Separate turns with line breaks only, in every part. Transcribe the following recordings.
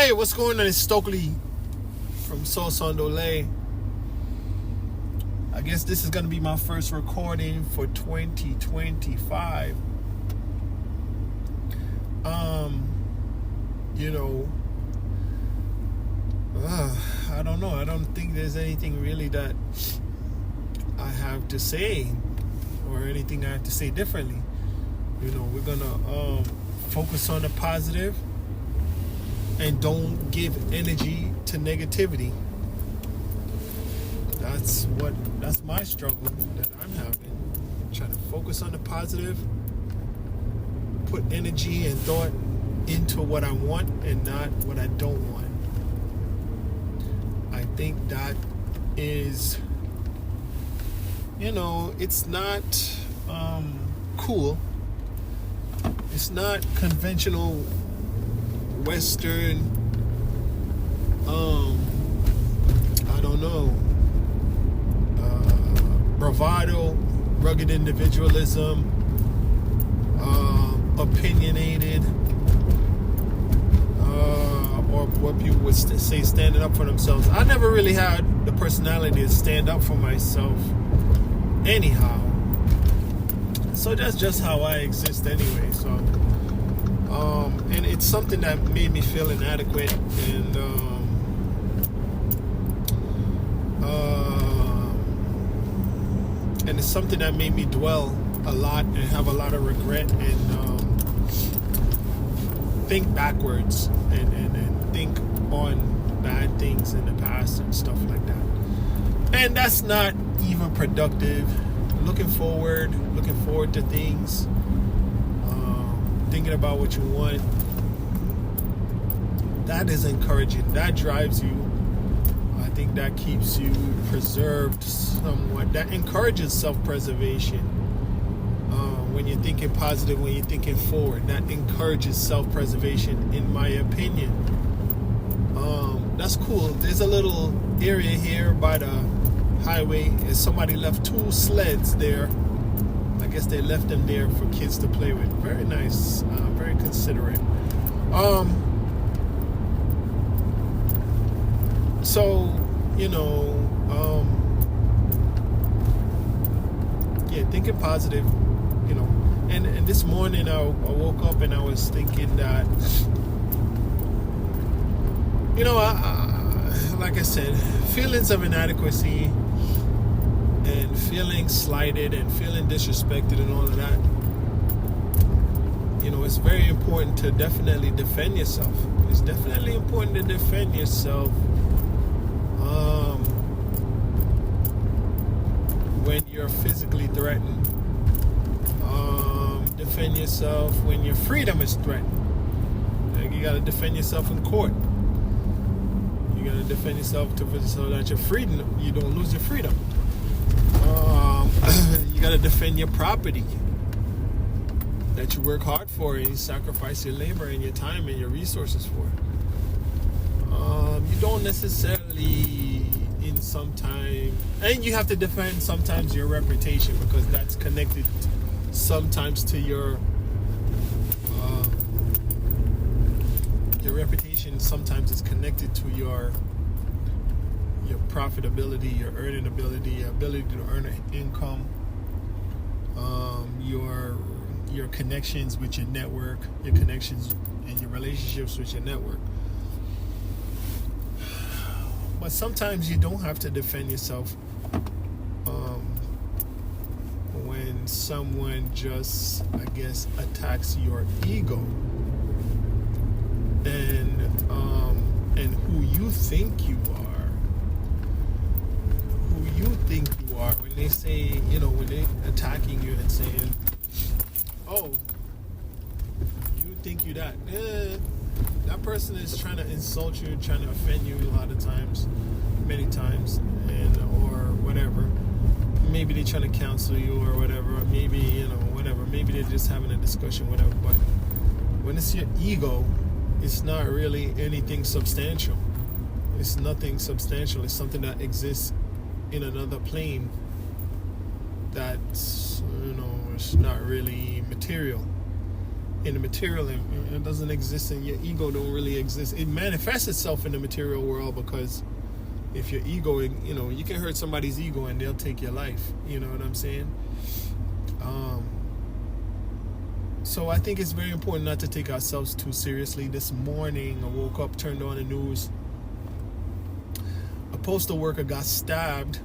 Hey, what's going on? It's Stokely from Soul Sondole. I guess this is going to be my first recording for 2025. I don't know. I don't think there's anything really that I have to say or anything I have to say differently. We're going to focus on the positive and don't give energy to negativity. That's my struggle that I'm having. Trying to focus on the positive, put energy and thought into what I want and not what I don't want. I think that is, it's not cool. It's not conventional Western, bravado, rugged individualism, opinionated, or what people would say standing up for themselves. I never really had the personality to stand up for myself anyhow. So that's just how I exist anyway. So, and it's something that made me feel inadequate and it's something that made me dwell a lot and have a lot of regret and think backwards and think on bad things in the past and stuff like that. And that's not even productive. Looking forward to things, thinking about what you want, that is encouraging. That drives you. I think that keeps you preserved somewhat. That encourages self-preservation. When you're thinking positive, when you're thinking forward, that encourages self-preservation, in my opinion. That's cool. There's a little area here by the highway, and somebody left 2 sleds there. I guess they left them there for kids to play with. Very nice, very considerate. Thinking positive, and this morning I woke up and I was thinking that, like I said, feelings of inadequacy and feeling slighted and feeling disrespected and all of that, it's very important to definitely defend yourself. It's definitely important to defend yourself when you're physically threatened. Defend yourself when your freedom is threatened. Like, you got to defend yourself in court. You got to defend yourself so that your freedom, you don't lose your freedom. You got to defend your property that you work hard for and you sacrifice your labor and your time and your resources for. You don't necessarily in some time, and you have to defend sometimes your reputation, because that's connected sometimes to your reputation. Sometimes is connected to your profitability, your earning ability, your ability to earn an income, your connections with your network, your connections and your relationships with your network. But sometimes you don't have to defend yourself when someone just, I guess, attacks your ego and who you think you are. When they say, when they attacking you and saying, oh, you think you that. That person is trying to insult you, trying to offend you a lot of times, many times, and or whatever. Maybe they're trying to counsel you or whatever, or maybe, whatever. Maybe they're just having a discussion, whatever. But when it's your ego, it's not really anything substantial. It's nothing substantial. It's something that exists in another plane that's, it's not really material. in the material, and it doesn't exist, and your ego don't really exist. It manifests itself in the material world because if your ego, you know, you can hurt somebody's ego and they'll take your life. You know what I'm saying? So I think it's very important not to take ourselves too seriously. This morning, I woke up, turned on the news. A postal worker got stabbed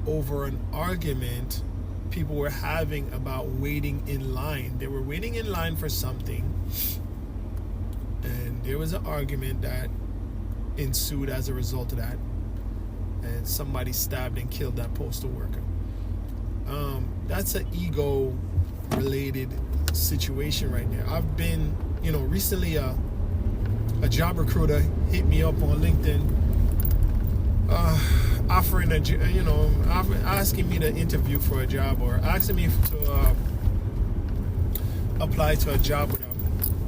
over an argument people were having about waiting in line. They were waiting in line for something, and there was an argument that ensued as a result of that, and somebody stabbed and killed that postal worker. That's an ego related situation right there. I've been, you know, recently a job recruiter hit me up on LinkedIn, offering asking me to interview for a job, or asking me to apply to a job with them.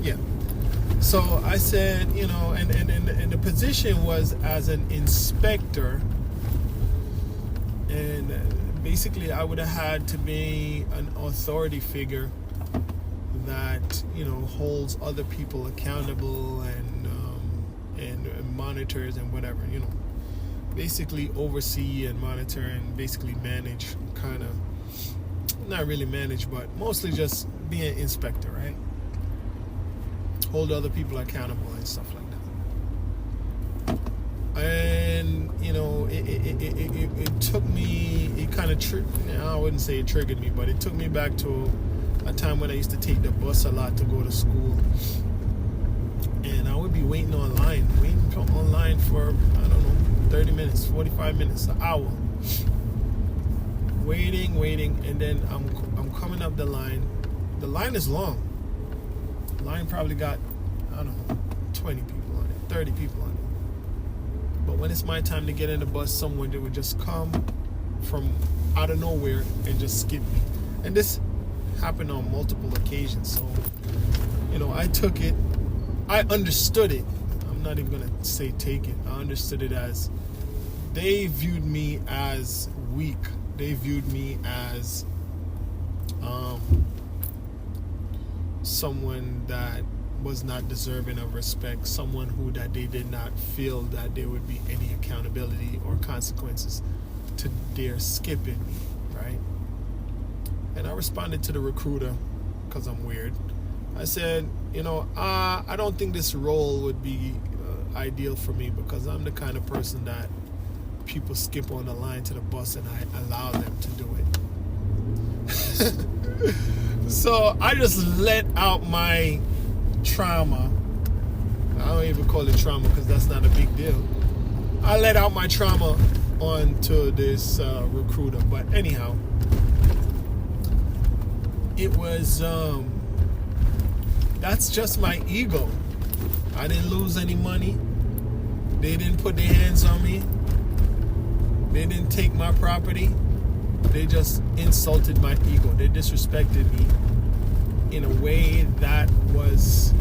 Yeah. So I said, you know, and the position was as an inspector, and basically I would have had to be an authority figure that, you know, holds other people accountable and monitors and whatever, you know, basically oversee and monitor and basically manage, kind of, not really manage, but mostly just be an inspector, right? Hold other people accountable and stuff like that. And, you know, it took me, it kind of, I wouldn't say it triggered me, but it took me back to a time when I used to take the bus a lot to go to school. And I would be waiting online for, I don't know, 30 minutes, 45 minutes, an hour. Waiting, and then I'm coming up the line. The line is long. The line probably got, I don't know, 20 people on it, 30 people on it. But when it's my time to get in the bus, someone, they would just come from out of nowhere and just skip me. And this happened on multiple occasions. So, you know, I took it. I understood it. I'm not even going to say take it. I understood it as they viewed me as weak. They viewed me as someone that was not deserving of respect, someone who that they did not feel that there would be any accountability or consequences to their skipping me, right? And I responded to the recruiter, because I'm weird. I said, you know, I don't think this role would be ideal for me, because I'm the kind of person that people skip on the line to the bus and I allow them to do it. So I just let out my trauma. I don't even call it trauma because that's not a big deal. I let out my trauma onto this recruiter. But anyhow, it was, that's just my ego. I didn't lose any money. They didn't put their hands on me. They didn't take my property. They just insulted my ego. They disrespected me in a way that was,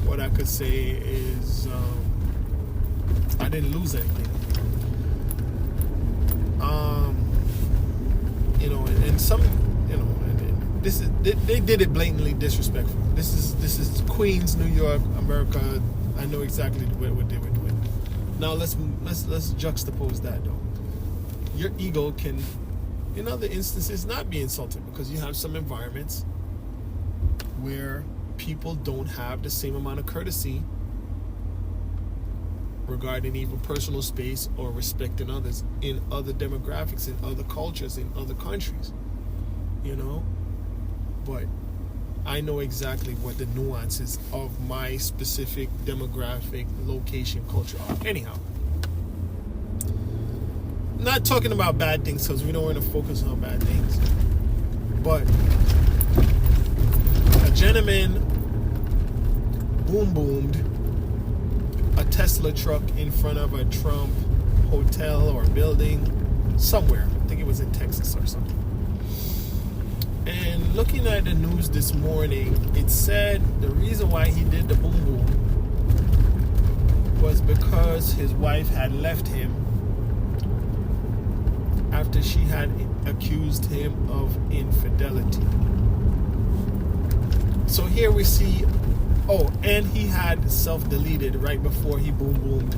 what I could say is, I didn't lose anything. You know, and some, you know, and this is, they did it blatantly disrespectful. This is Queens, New York, America. I know exactly what they were doing. Now let's juxtapose that though. Your ego can, in other instances, not be insulted, because you have some environments where people don't have the same amount of courtesy regarding even personal space or respecting others in other demographics, in other cultures, in other countries, you know. But I know exactly what the nuances of my specific demographic, location, culture are. Anyhow, not talking about bad things, because we don't want to focus on bad things. But a gentleman boomed a Tesla truck in front of a Trump hotel or building somewhere. I think it was in Texas or something. And looking at the news this morning, it said the reason why he did the boom was because his wife had left him after she had accused him of infidelity. So here we see, and he had self-deleted right before he boomed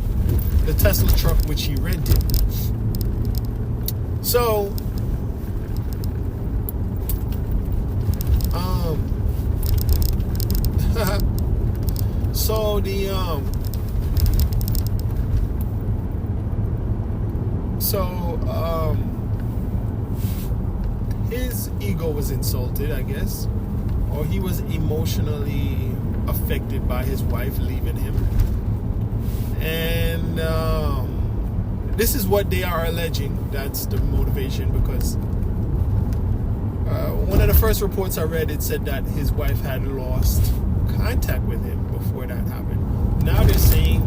the Tesla truck which he rented. So, his ego was insulted, I guess, or he was emotionally affected by his wife leaving him. And this is what they are alleging. That's the motivation, because one of the first reports I read, it said that his wife had lost contact with him before that happened. Now they're saying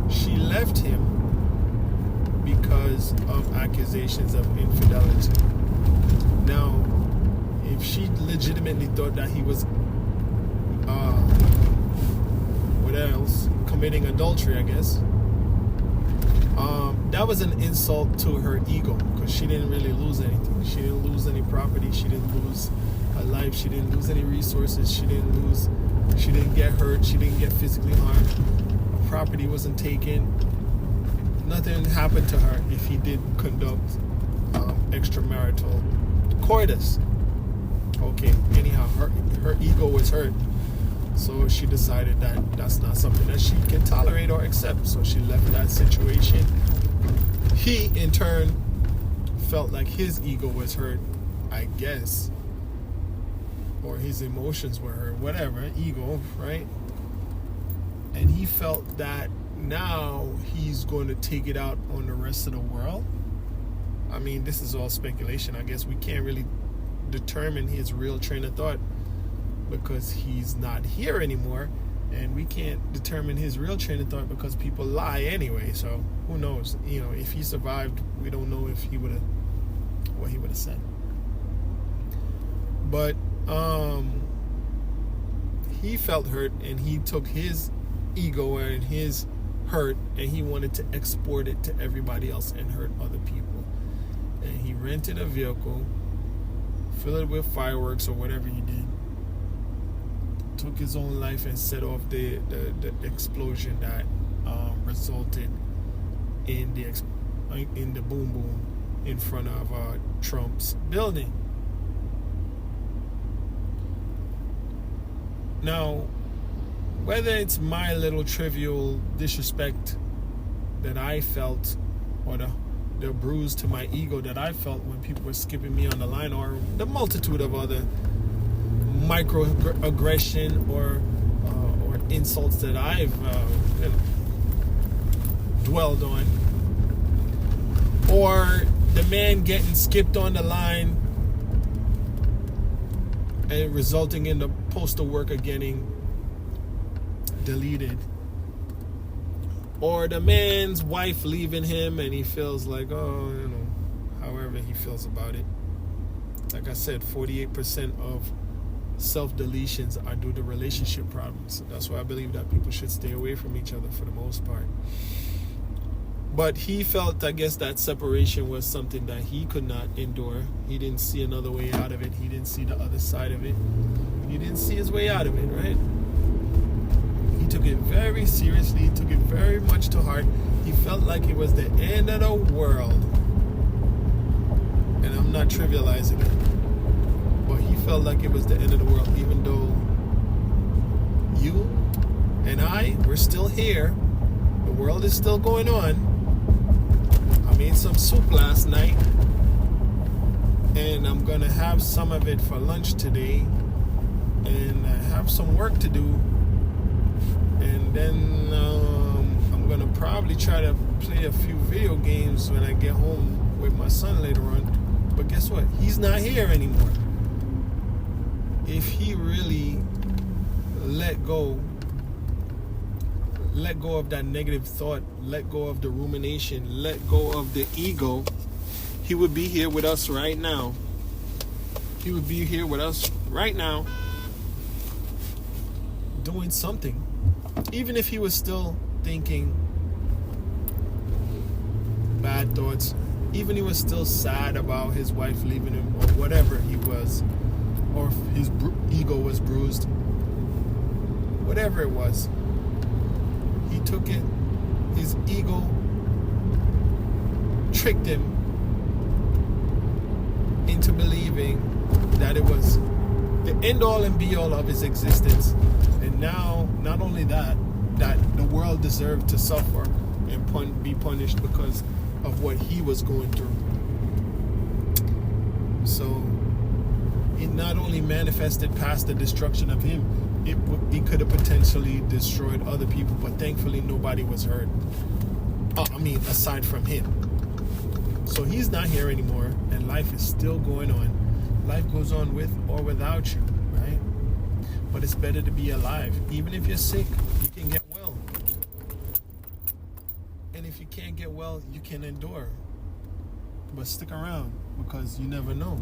she left him because of accusations of infidelity. Now, if she legitimately thought that he was committing adultery, I guess, that was an insult to her ego, because she didn't really lose anything. She didn't lose any property. She didn't lose her life. She didn't lose any resources. She didn't get hurt. She didn't get physically harmed. Her property wasn't taken. Nothing happened to her if he did conduct extramarital coitus. Okay, anyhow, her ego was hurt. So she decided that that's not something that she can tolerate or accept. So she left that situation. He, in turn, felt like his ego was hurt, I guess. Or his emotions were hurt, whatever, ego, right? And he felt that now he's going to take it out on the rest of the world. I mean, this is all speculation. I guess we can't really determine his real train of thought because he's not here anymore, and we can't determine his real train of thought because people lie anyway. So who knows? You know, if he survived, we don't know if he would have what he would have said. But he felt hurt, and he took his ego and his hurt, and he wanted to export it to everybody else and hurt other people. And he rented a vehicle, filled it with fireworks or whatever he did, took his own life, and set off the explosion that resulted in the boom boom in front of Trump's building. Now, whether it's my little trivial disrespect that I felt, or the bruise to my ego that I felt when people were skipping me on the line, or the multitude of other microaggression or insults that I've dwelled on, or the man getting skipped on the line and resulting in the postal worker getting deleted, or the man's wife leaving him and he feels like, however he feels about it. Like I said, 48% of self-deletions are due to relationship problems. So that's why I believe that people should stay away from each other for the most part. But he felt, I guess, that separation was something that he could not endure. He didn't see another way out of it. He didn't see the other side of it. He didn't see his way out of it, right? He took it very seriously. He took it very much to heart. He felt like it was the end of the world. And I'm not trivializing it. But he felt like it was the end of the world, even though you and I, we're still here. The world is still going on. I made some soup last night, and I'm gonna have some of it for lunch today, and I have some work to do, and then I'm gonna probably try to play a few video games when I get home with my son later on. But guess what? He's not here anymore. If he really let go of that negative thought, let go of the rumination, let go of the ego, he would be here with us right now. He would be here with us right now doing something. Even if he was still thinking bad thoughts, even he was still sad about his wife leaving him or whatever he was, or his ego was bruised, whatever it was, he took it, his ego tricked him into believing that it was the end all and be all of his existence. And now, not only that the world deserved to suffer and be punished because of what he was going through. So it not only manifested past the destruction of him, it could have potentially destroyed other people, but thankfully nobody was hurt. Aside from him. So he's not here anymore, and life is still going on. Life goes on with or without you, right? But it's better to be alive. Even if you're sick, you can get well. And if you can't get well, you can endure. But stick around, because you never know.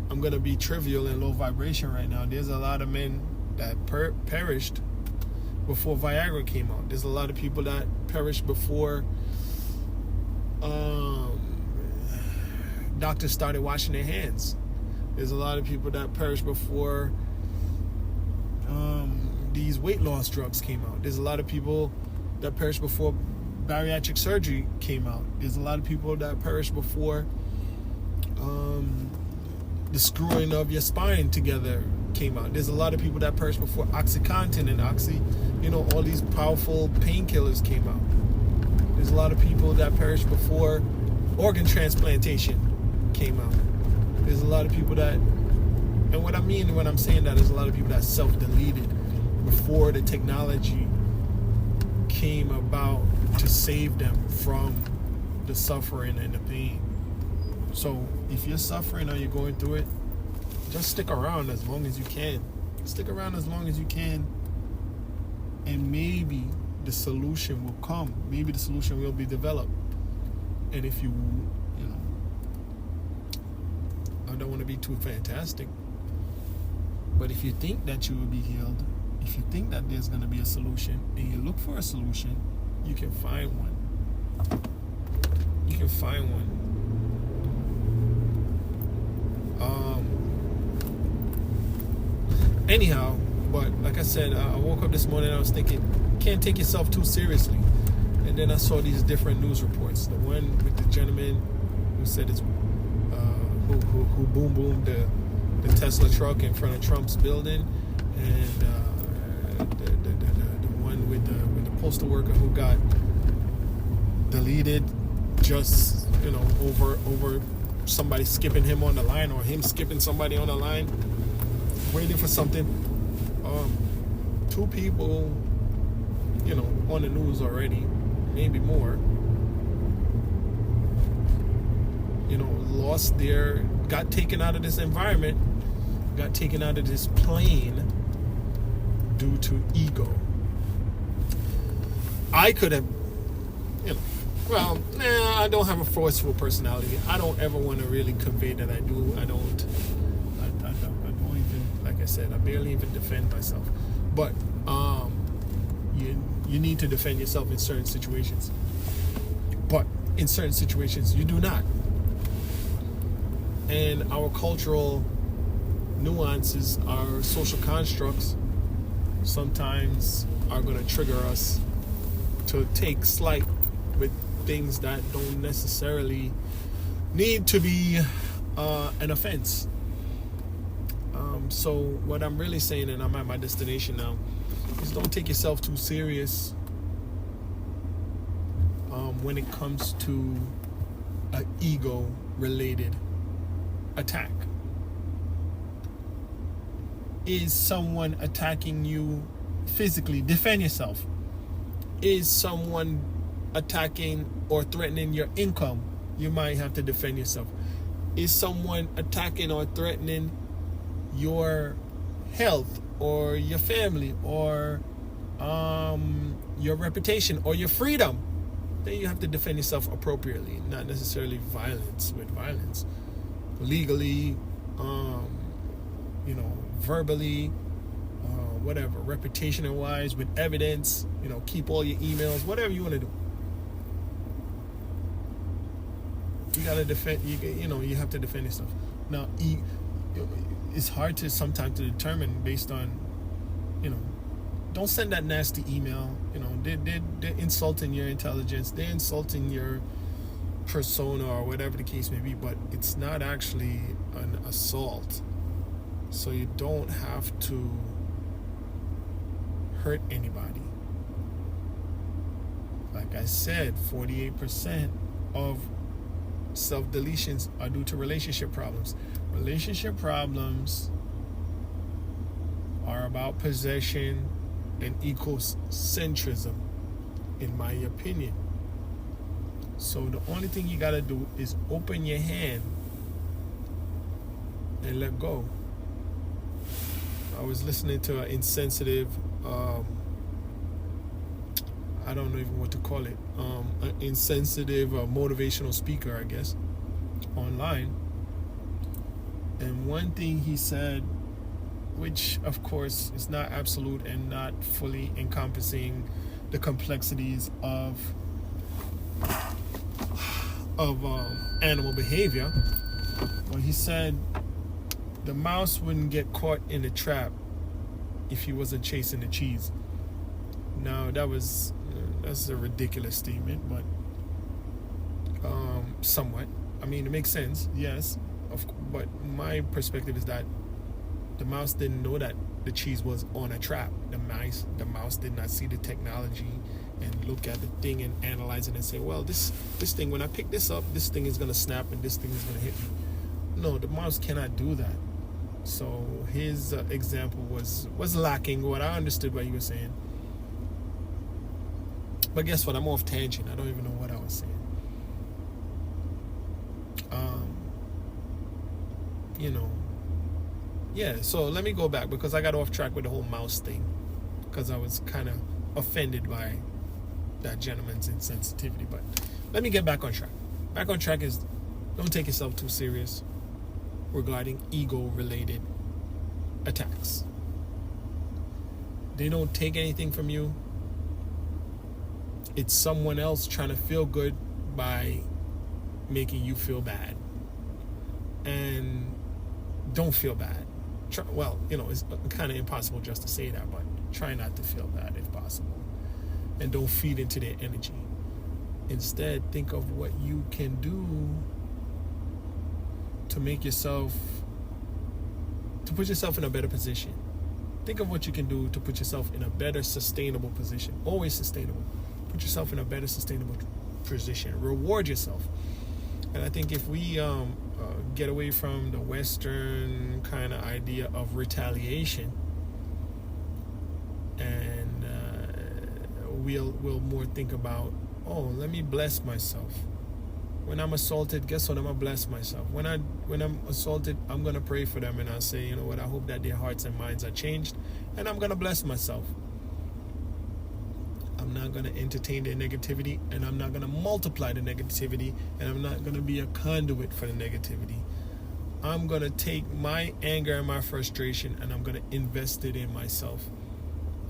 I'm going to be trivial and low vibration right now. There's a lot of men that perished before Viagra came out. There's a lot of people that perished before doctors started washing their hands. There's a lot of people that perished before these weight loss drugs came out. There's a lot of people that perished before bariatric surgery came out. There's a lot of people that perished before the screwing of your spine together came out. There's a lot of people that perished before OxyContin and all these powerful painkillers came out. There's a lot of people that perished before organ transplantation came out. There's a lot of people that, and what I mean when I'm saying that is a lot of people that self-deleted before the technology came about to save them from the suffering and the pain. So if you're suffering or you're going through it, just stick around as long as you can. Stick around as long as you can, and maybe the solution will come. Maybe the solution will be developed. And if you I don't want to be too fantastic, but if you think that you will be healed, if you think that there's going to be a solution, and you look for a solution, you can find one. You can find one. Anyhow, but like I said, I woke up this morning and I was thinking, can't take yourself too seriously. And then I saw these different news reports. The one with the gentleman who said it's who boomed the Tesla truck in front of Trump's building, and the one with the postal worker who got deleted just over somebody skipping him on the line, or him skipping somebody on the line waiting for something. Two people on the news already, maybe more, got taken out of this environment, got taken out of this plane due to ego. I could have, I don't have a forceful personality. I don't ever want to really convey that I do. I don't even, like I said, I barely even defend myself. But you need to defend yourself in certain situations. But in certain situations, you do not. And our cultural nuances, our social constructs, sometimes are going to trigger us to take slight with things that don't necessarily need to be an offense. So what I'm really saying, and I'm at my destination now, is don't take yourself too serious when it comes to an ego-related attack. Is someone attacking you physically? Defend yourself. Is someone attacking or threatening your income? You might have to defend yourself. Is someone attacking or threatening your health or your family or your reputation or your freedom? Then you have to defend yourself appropriately, not necessarily violence with violence. Legally, verbally, whatever, reputational wise, with evidence, keep all your emails, whatever you want to do. you gotta defend. You have to defend yourself. Now, it's hard to sometimes to determine based on, don't send that nasty email. They're insulting your intelligence. They're insulting your persona or whatever the case may be. But it's not actually an assault. So you don't have to hurt anybody. Like I said, 48% of self-deletions are due to relationship problems. Relationship problems are about possession and egocentrism, in my opinion. So the only thing you gotta do is open your hand and let go. I was listening to an insensitive, I don't know even what to call it, an insensitive motivational speaker, I guess, online. And one thing he said, which of course is not absolute and not fully encompassing the complexities of animal behavior, but he said the mouse wouldn't get caught in a trap if he wasn't chasing the cheese. Now that's a ridiculous statement, but somewhat. I mean, it makes sense, yes, but my perspective is that the mouse didn't know that the cheese was on a trap. The mouse did not see the technology and look at the thing and analyze it and say, well, this thing, when I pick this up, this thing is going to snap and this thing is going to hit me. No, the mouse cannot do that. So his example was lacking what I understood what he was saying. But guess what? I'm off tangent. I don't even know what I was saying. Yeah, so let me go back because I got off track with the whole mouse thing because I was kind of offended by that gentleman's insensitivity. But let me get back on track. Back on track is don't take yourself too serious regarding ego-related attacks. They don't take anything from you. It's someone else trying to feel good by making you feel bad. And don't feel bad. Well, it's kind of impossible just to say that, but try not to feel bad if possible. And don't feed into their energy. Instead, think of what you can do to put yourself in a better position. Think of what you can do to put yourself in a better sustainable position. Always sustainable. Put yourself in a better sustainable position. Reward yourself. And I think if we get away from the Western kind of idea of retaliation, and we'll more think about, let me bless myself. When I'm assaulted, guess what? I'm gonna bless myself. When I'm assaulted, I'm gonna pray for them and I'll say, you know what? I hope that their hearts and minds are changed, and I'm gonna bless myself. I'm not going to entertain their negativity, and I'm not going to multiply the negativity, and I'm not going to be a conduit for the negativity. I'm going to take my anger and my frustration, and I'm going to invest it in myself.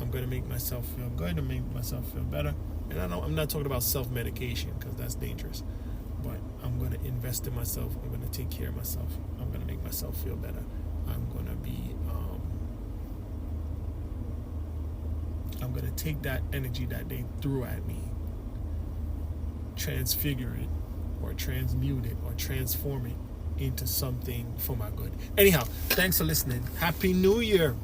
I'm going to make myself feel good and make myself feel better. And I'm not talking about self-medication because that's dangerous, but I'm going to invest in myself. I'm going to take care of myself. I'm going to make myself feel better. I'm going to take that energy that they threw at me, transfigure it, or transmute it, or transform it into something for my good. Anyhow, thanks for listening. Happy New Year.